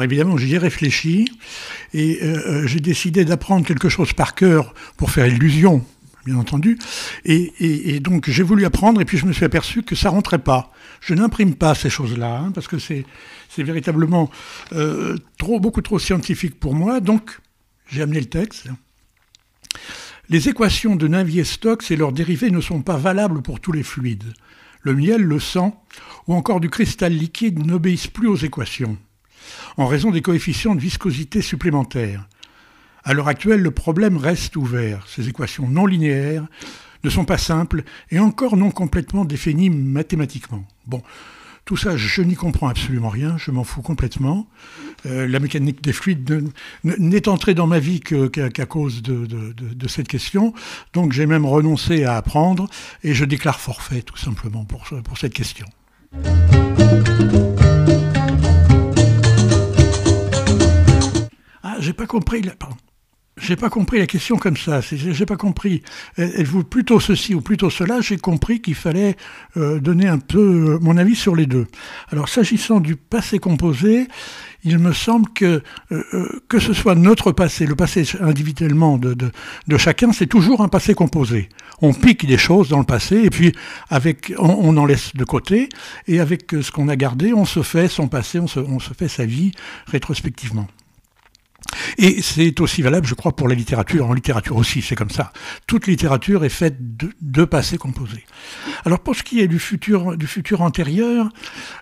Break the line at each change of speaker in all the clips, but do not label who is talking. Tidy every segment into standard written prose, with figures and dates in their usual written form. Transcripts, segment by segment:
évidemment, j'y ai réfléchi et j'ai décidé d'apprendre quelque chose par cœur pour faire illusion, bien entendu. Et donc j'ai voulu apprendre et puis je me suis aperçu que ça rentrait pas. Je n'imprime pas ces choses-là hein, parce que c'est véritablement beaucoup trop scientifique pour moi. Donc j'ai amené le texte. Les équations de Navier-Stokes et leurs dérivés ne sont pas valables pour tous les fluides. Le miel, le sang ou encore du cristal liquide n'obéissent plus aux équations, en raison des coefficients de viscosité supplémentaires. À l'heure actuelle, le problème reste ouvert. Ces équations non linéaires ne sont pas simples et encore non complètement définies mathématiquement. Bon, tout ça, je n'y comprends absolument rien, je m'en fous complètement. La mécanique des fluides n'est entrée dans ma vie qu'à cause de cette question. Donc j'ai même renoncé à apprendre et je déclare forfait tout simplement pour cette question. Ah, j'ai pas compris. Pardon. J'ai pas compris la question comme ça. J'ai pas compris. Êtes-vous plutôt ceci ou plutôt cela? J'ai compris qu'il fallait donner un peu mon avis sur les deux. Alors, s'agissant du passé composé, il me semble que ce soit notre passé, le passé individuellement de chacun, c'est toujours un passé composé. On pique des choses dans le passé et puis on en laisse de côté et avec ce qu'on a gardé, on se fait son passé, on se fait sa vie rétrospectivement. Et c'est aussi valable, je crois, pour la littérature. En littérature aussi, c'est comme ça. Toute littérature est faite de passés composés. Alors, pour ce qui est du futur antérieur,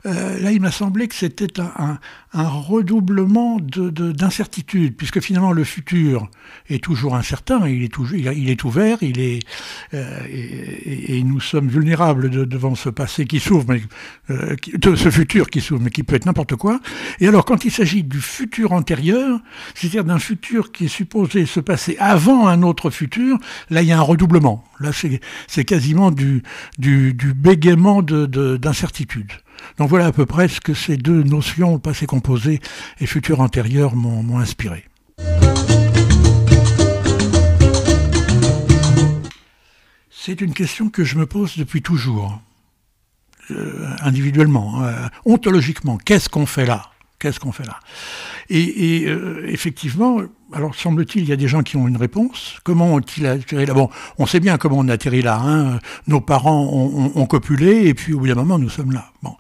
là, il m'a semblé que c'était un redoublement d'incertitude, puisque finalement, le futur est toujours incertain, il est ouvert, et nous sommes vulnérables devant ce passé qui s'ouvre, ce futur qui s'ouvre, mais qui peut être n'importe quoi. Et alors, quand il s'agit du futur antérieur, c'est-à-dire d'un futur qui est supposé se passer avant un autre futur, là il y a un redoublement. Là c'est quasiment du bégaiement d'incertitude. Donc voilà à peu près ce que ces deux notions, passé composé et futur antérieur, m'ont inspiré. C'est une question que je me pose depuis toujours, individuellement, ontologiquement. Qu'est-ce qu'on fait là ? Et effectivement, alors semble-t-il, il y a des gens qui ont une réponse. Comment ont-ils atterri là? Bon, on sait bien comment on a atterri là. Hein. Nos parents ont copulé et puis au bout d'un moment, nous sommes là. Bon,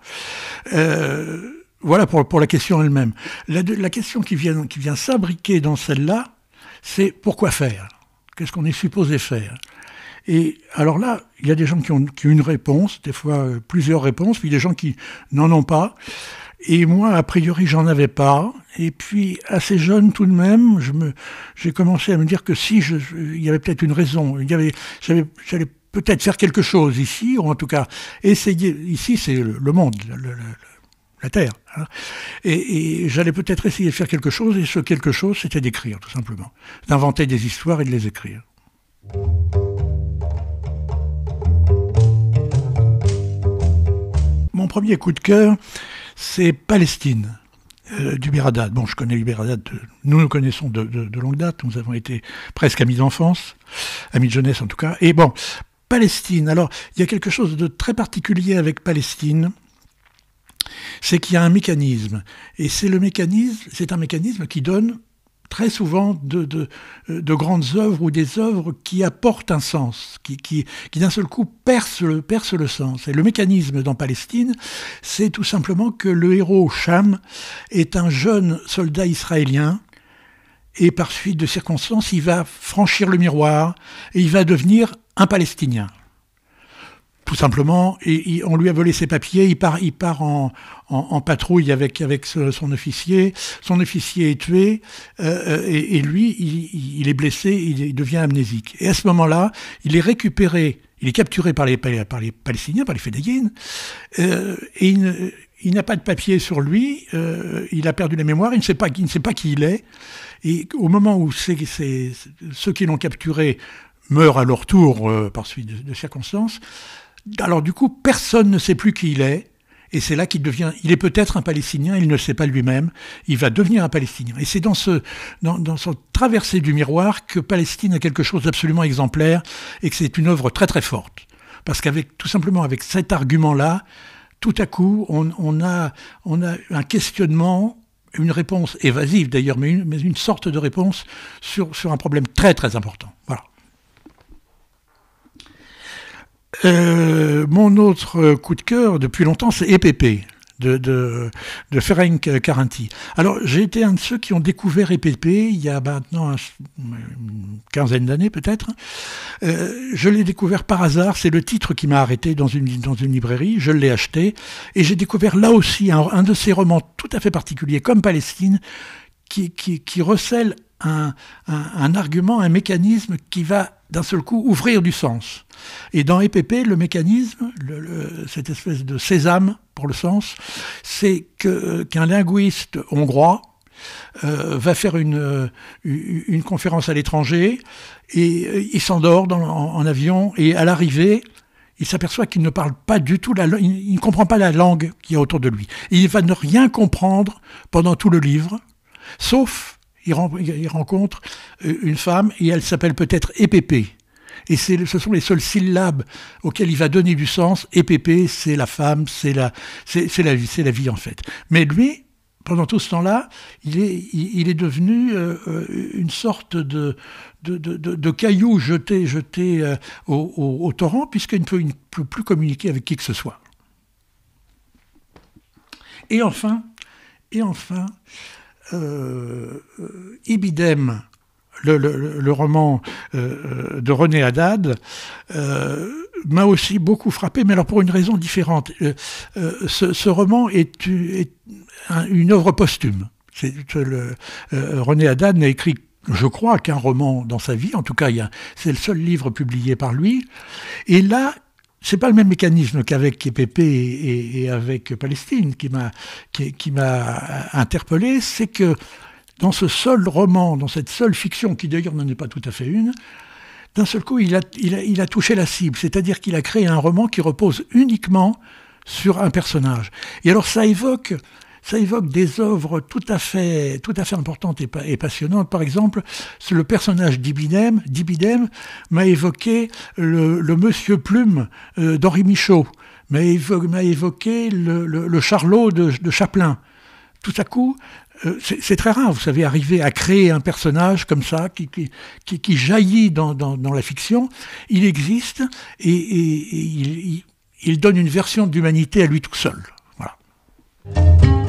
voilà pour la question elle-même. La question qui vient s'abriquer dans celle-là, c'est pourquoi faire? Qu'est-ce qu'on est supposé faire? Et alors là, il y a des gens qui ont une réponse, des fois plusieurs réponses, puis des gens qui n'en ont pas. Et moi, a priori, j'en avais pas. Et puis, assez jeune tout de même, j'ai commencé à me dire que il y avait peut-être une raison. J'allais peut-être faire quelque chose ici, ou en tout cas, essayer. Ici, c'est le monde, la Terre. Hein. Et j'allais peut-être essayer de faire quelque chose, et ce quelque chose, c'était d'écrire, tout simplement. D'inventer des histoires et de les écrire. Mon premier coup de cœur, c'est Palestine, d'Hubert Haddad. Bon, je connais Hubert Haddad, nous nous connaissons de longue date, nous avons été presque amis d'enfance, amis de jeunesse en tout cas. Et bon, Palestine, alors, il y a quelque chose de très particulier avec Palestine, c'est qu'il y a un mécanisme. Et c'est un mécanisme qui donne très souvent de grandes œuvres ou des œuvres qui apportent un sens, qui d'un seul coup percent le sens. Et le mécanisme dans Palestine, c'est tout simplement que le héros Cham est un jeune soldat israélien et par suite de circonstances, il va franchir le miroir et il va devenir un Palestinien. Tout simplement, et on lui a volé ses papiers, il part en patrouille avec son officier. Son officier est tué, et lui, il est blessé, il devient amnésique. Et à ce moment-là, il est capturé par les Palestiniens, par les Fédayines, et il n'a pas de papier sur lui, il a perdu la mémoire, il ne sait pas qui il est, et au moment où ceux qui l'ont capturé meurent à leur tour par suite de circonstances, alors du coup, personne ne sait plus qui il est, et c'est là il est peut-être un Palestinien, il ne le sait pas lui-même, il va devenir un Palestinien. Et c'est dans cette traversée du miroir que Palestine a quelque chose d'absolument exemplaire, et que c'est une œuvre très très forte. Parce tout simplement avec cet argument-là, tout à coup, on a un questionnement une réponse évasive d'ailleurs, mais une sorte de réponse sur un problème très très important. Voilà. Mon autre coup de cœur depuis longtemps, c'est EPP de Ferenc Karinti. Alors j'ai été un de ceux qui ont découvert EPP il y a maintenant une quinzaine d'années peut-être. Je l'ai découvert par hasard, c'est le titre qui m'a arrêté dans une librairie, je l'ai acheté et j'ai découvert là aussi un de ces romans tout à fait particuliers comme Palestine qui recèle un argument, un mécanisme qui va d'un seul coup ouvrir du sens. Et dans EPP, le mécanisme, cette espèce de sésame pour le sens, c'est qu'un linguiste hongrois va faire une conférence à l'étranger et il s'endort en avion et à l'arrivée, il s'aperçoit qu'il ne parle pas du tout il ne comprend pas la langue qu'il y a autour de lui. Et il va ne rien comprendre pendant tout le livre, sauf il rencontre une femme et elle s'appelle peut-être EPP. Et ce sont les seules syllabes auxquelles il va donner du sens. EPP, c'est la femme, c'est la vie en fait. Mais lui, pendant tout ce temps-là, il est devenu une sorte de caillou jeté au torrent, puisqu'il ne peut plus communiquer avec qui que ce soit. Et enfin, Ibidem, le roman de René Haddad, m'a aussi beaucoup frappé, mais alors pour une raison différente. Ce roman est une œuvre posthume. René Haddad n'a écrit, je crois, qu'un roman dans sa vie. En tout cas, c'est le seul livre publié par lui. Et là, c'est pas le même mécanisme qu'avec EPP et avec Palestine qui m'a interpellé. C'est que dans ce seul roman, dans cette seule fiction, qui d'ailleurs n'en est pas tout à fait une, d'un seul coup, il a touché la cible. C'est-à-dire qu'il a créé un roman qui repose uniquement sur un personnage. Et alors ça évoque des œuvres tout à fait importantes et passionnantes. Par exemple, c'est le personnage d'Ibidem m'a évoqué le Monsieur Plume d'Henri Michaud, m'a évoqué le Charlot de Chaplin. Tout à coup, c'est très rare, vous savez, arriver à créer un personnage comme ça, qui jaillit dans la fiction. Il existe et il donne une version d'humanité à lui tout seul. Voilà.